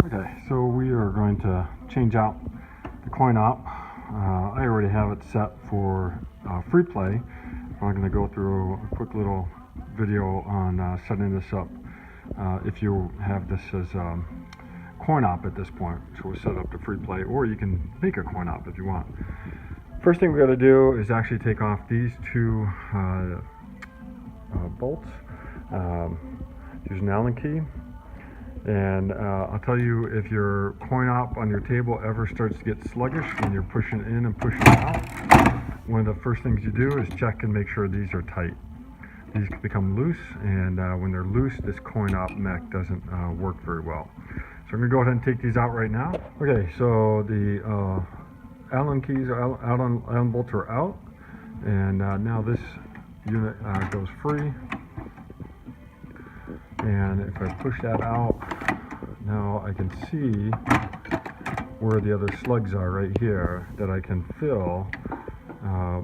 Okay, so we are going to change out the coin op. I already have it set for free play. I'm going to go through a quick little video on setting this up if you have this as coin op at this point. So we'll set up to free play, or you can make a coin op if you want. First thing we got to do is actually take off these two bolts. Use an Allen key. And I'll tell you, if your coin op on your table ever starts to get sluggish when you're pushing in and pushing out, one of the first things you do is check and make sure these are tight. These can become loose, and when they're loose, this coin op mech doesn't work very well. So I'm going to go ahead and take these out right now. Okay, so the Allen keys are out, Allen bolts are out, and now this unit goes free. And if I push that out, now I can see where the other slugs are right here that I can fill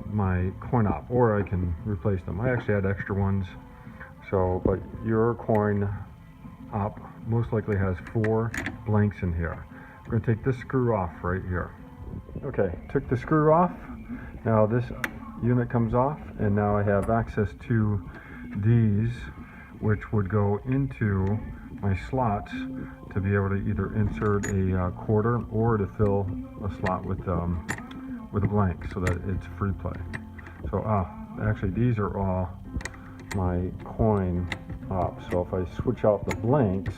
my coin op, or I can replace them. I actually had extra ones, so, but your coin op most likely has 4 blanks in here. I'm going to take this screw off right here. Okay, took the screw off. Now this unit comes off, and now I have access to these, which would go into my slots to be able to either insert a quarter or to fill a slot with a blank, so that it's free play. So actually these are all my coin op. So if I switch out the blanks,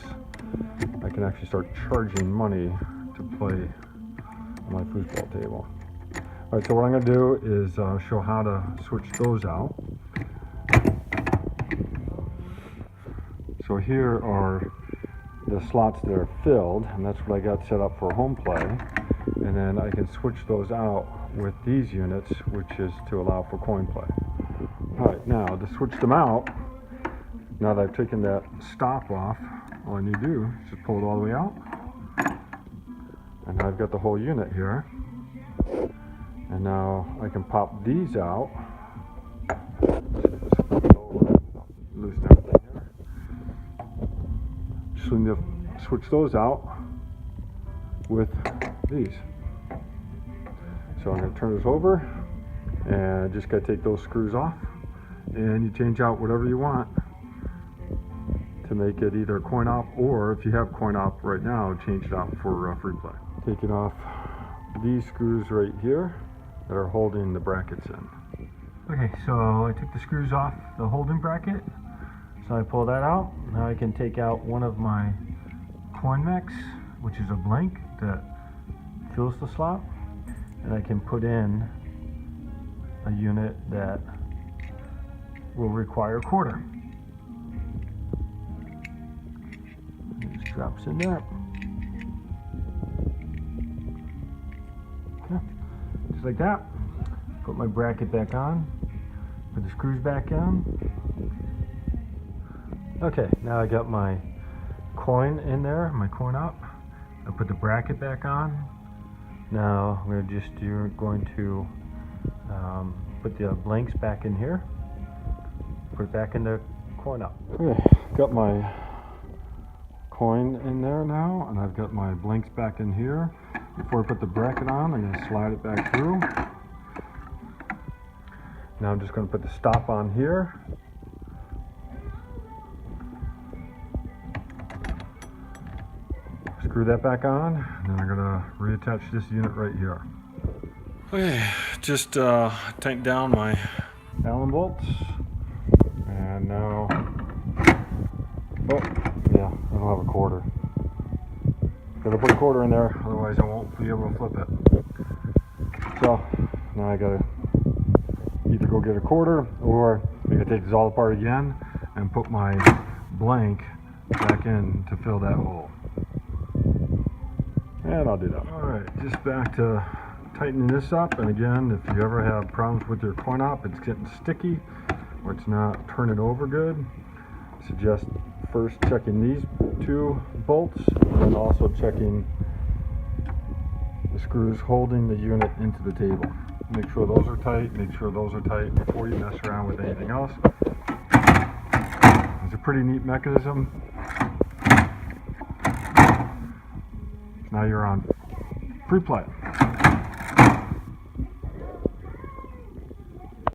I can actually start charging money to play on my foosball table. All right, so what I'm going to do is show how to switch those out. So here are the slots that are filled, and that's what I got set up for home play. And then I can switch those out with these units, which is to allow for coin play. All right, now to switch them out, now that I've taken that stop off, all I need to do is just pull it all the way out. And I've got the whole unit here. And now I can pop these out. Loosen everything here. Just need to switch those out with these. So I'm going to turn this over, and just got to take those screws off, and you change out whatever you want to make it either coin op, or if you have coin op right now, change it out for free play. Taking off these screws right here that are holding the brackets in. Okay, so I took the screws off the holding bracket, so I pull that out. Now I can take out one of my coin mechs, which is a blank that fills the slot, and I can put in a unit that will require a quarter. It just drops in there. Okay, just like that. Put my bracket back on, put the screws back in. Okay, now I got my coin in there, my coin op. I put the bracket back on. Now we're just going to put the blanks back in here. Put it back in the coin op. Okay, got my coin in there now, and I've got my blanks back in here. Before I put the bracket on, I'm going to slide it back through. Now I'm just going to put the stop on here. Screw that back on, and then I'm going to reattach this unit right here. Okay, just tighten down my Allen bolts, and now, oh yeah, I don't have a quarter. Got to put a quarter in there, otherwise I won't be able to flip it. So now I got to either go get a quarter, or I got to take this all apart again and put my blank back in to fill that hole. And I'll do that. Alright, just back to tightening this up. And again, if you ever have problems with your coin op, it's getting sticky or it's not turning over good, I suggest first checking these 2 bolts, and then also checking the screws holding the unit into the table. Make sure those are tight, make sure those are tight before you mess around with anything else. It's a pretty neat mechanism. Now you're on free play.